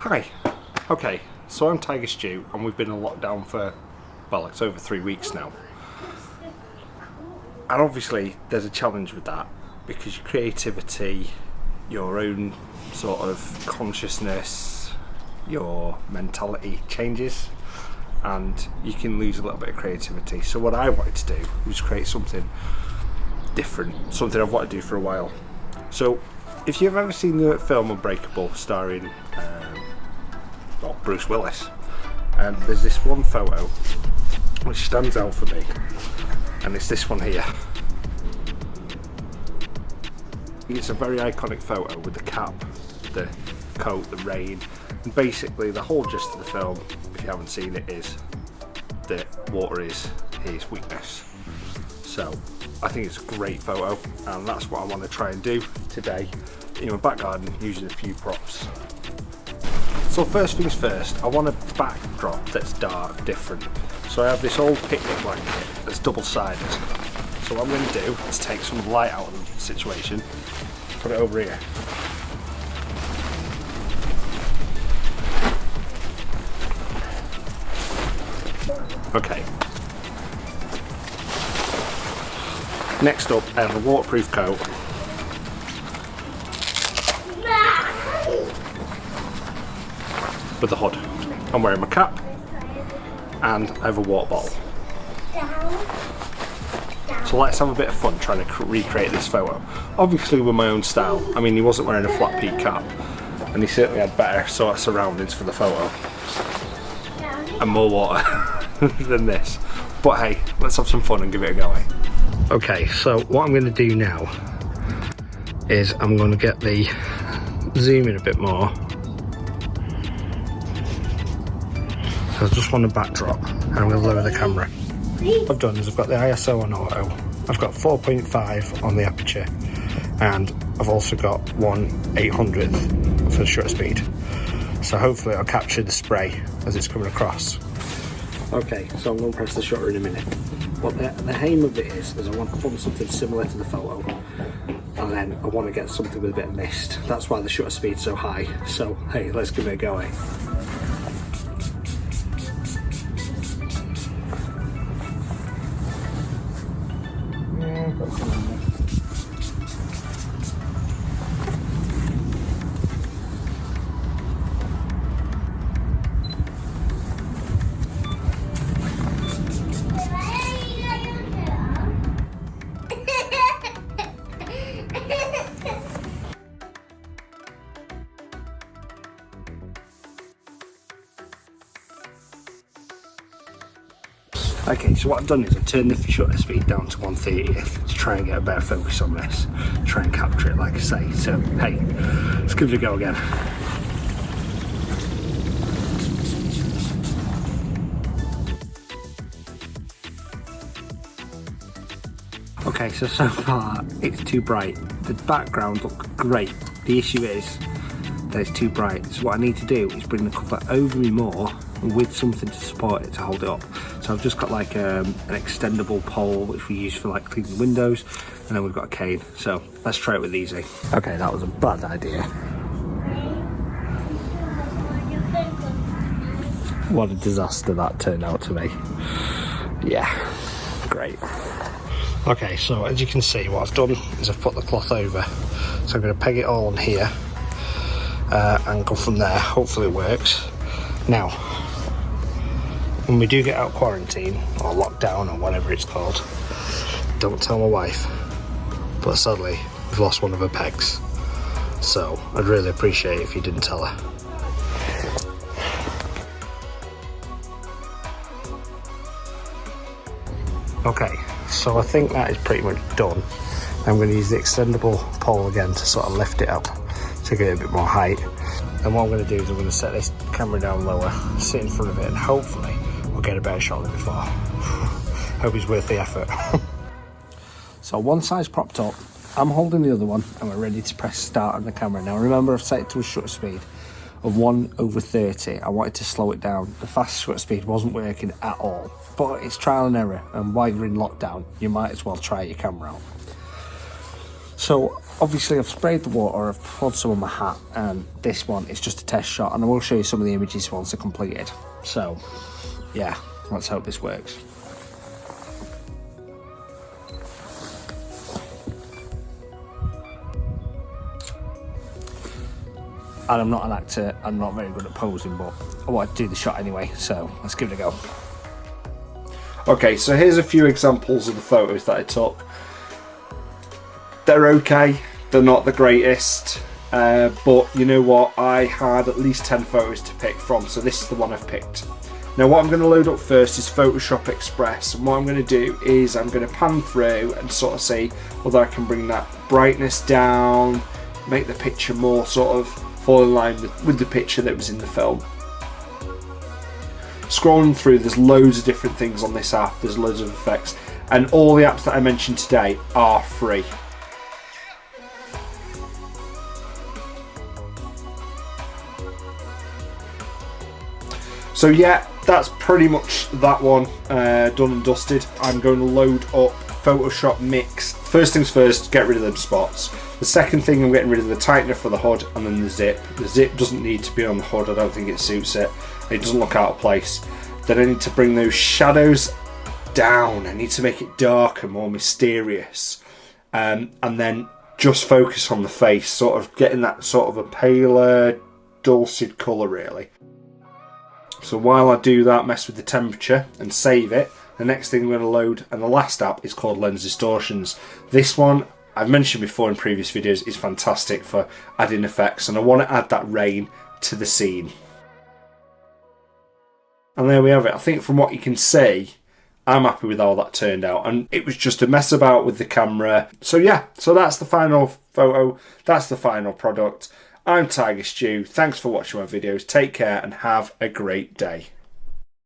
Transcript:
Hi. Okay, so I'm Tiger Stew and we've been in lockdown for, well, it's over 3 weeks now. And obviously there's a challenge with that because your creativity, your own sort of consciousness, your mentality changes and you can lose a little bit of creativity. So what I wanted to do was create something different, something I've wanted to do for a while. So if you've ever seen the film Unbreakable starring Bruce Willis, and there's this one photo which stands out for me, and it's this one here. It's a very iconic photo with the cap, the coat, the rain, and basically the whole gist of the film, if you haven't seen it, is that water is his weakness. So I think it's a great photo and that's what I want to try and do today in my back garden using a few props. So first things first, I want a backdrop that's dark, different. So I have this old picnic blanket that's double-sided. So what I'm going to do is take some light out of the situation, put it over here. Okay. Next up, I have a waterproof coat. With a hood. I'm wearing my cap and I have a water bottle. So let's have a bit of fun trying to recreate this photo. Obviously with my own style. I mean, he wasn't wearing a flat peak cap and he certainly had better sort of surroundings for the photo and more water than this. But hey, let's have some fun and give it a go. Okay, so what I'm going to do now is I'm going to get the zoom in a bit more. I just want a backdrop and I'm going to lower the camera. What I've done is I've got the ISO on auto, I've got 4.5 on the aperture, and I've also got 1/800th for the shutter speed. So hopefully I'll capture the spray as it's coming across. Okay, so I'm going to press the shutter in a minute. But the aim of it is I want to film something similar to the photo, and then I want to get something with a bit of mist. That's why the shutter speed's so high. So hey, let's give it a go. Okay, so what I've done is I've turned the shutter speed down to 1/30th to try and get a better focus on this, try and capture it like I say. So hey, let's give it a go again. Okay, so far it's too bright. The background looks great. The issue is that it's too bright. So what I need to do is bring the cover over me more with something to support it, to hold it up. So I've just got like an extendable pole which we use for like cleaning windows, and then we've got a cane. So let's try it with these. Okay, that was a bad idea. What a disaster that turned out to be. Yeah, great. Okay, so as you can see, what I've done is I've put the cloth over. So I'm going to peg it all on here and go from there. Hopefully it works. Now, when we do get out of quarantine or lockdown or whatever it's called, don't tell my wife, but sadly we've lost one of her pegs, so I'd really appreciate it if you didn't tell her. Okay, so I think that is pretty much done. I'm going to use the extendable pole again to sort of lift it up to get a bit more height. And what I'm going to do is I'm going to set this camera down lower, sit in front of it, and hopefully I'll get a better shot than before. Hope it's worth the effort. So one side's propped up, I'm holding the other one, and we're ready to press start on the camera. Now remember, I've set it to a shutter speed of 1/30. I wanted to slow it down. The fast shutter speed wasn't working at all, but it's trial and error, and while you're in lockdown, you might as well try your camera out. So obviously I've sprayed the water, I've poured some on my hat, and this one is just a test shot, and I will show you some of the images once they're completed. So yeah, let's hope this works. And I'm not an actor, I'm not very good at posing, but I want to do the shot anyway, so let's give it a go. Okay, so here's a few examples of the photos that I took. They're okay, they're not the greatest, but you know what, I had at least 10 photos to pick from, so this is the one I've picked. Now what I'm going to load up first is Photoshop Express, and what I'm going to do is I'm going to pan through and sort of see whether I can bring that brightness down, make the picture more sort of fall in line with the picture that was in the film. Scrolling through, there's loads of different things on this app, there's loads of effects, and all the apps that I mentioned today are free. So yeah, that's pretty much that one done and dusted. I'm going to load up Photoshop Mix. First things first, get rid of them spots. The second thing, I'm getting rid of the tightener for the hood, and then the zip. The zip doesn't need to be on the hood, I don't think it suits it. It doesn't look out of place. Then I need to bring those shadows down. I need to make it darker, more mysterious. And then just focus on the face, sort of getting that sort of a paler, dulcet colour really. So while I do that, mess with the temperature and save it, the next thing I'm going to load, and the last app, is called Lens Distortions. This one, I've mentioned before in previous videos, is fantastic for adding effects, and I want to add that rain to the scene. And there we have it. I think from what you can see, I'm happy with how that turned out, and it was just a mess about with the camera. So yeah, so that's the final photo, that's the final product. I'm Tiger Stew, thanks for watching my videos, take care and have a great day.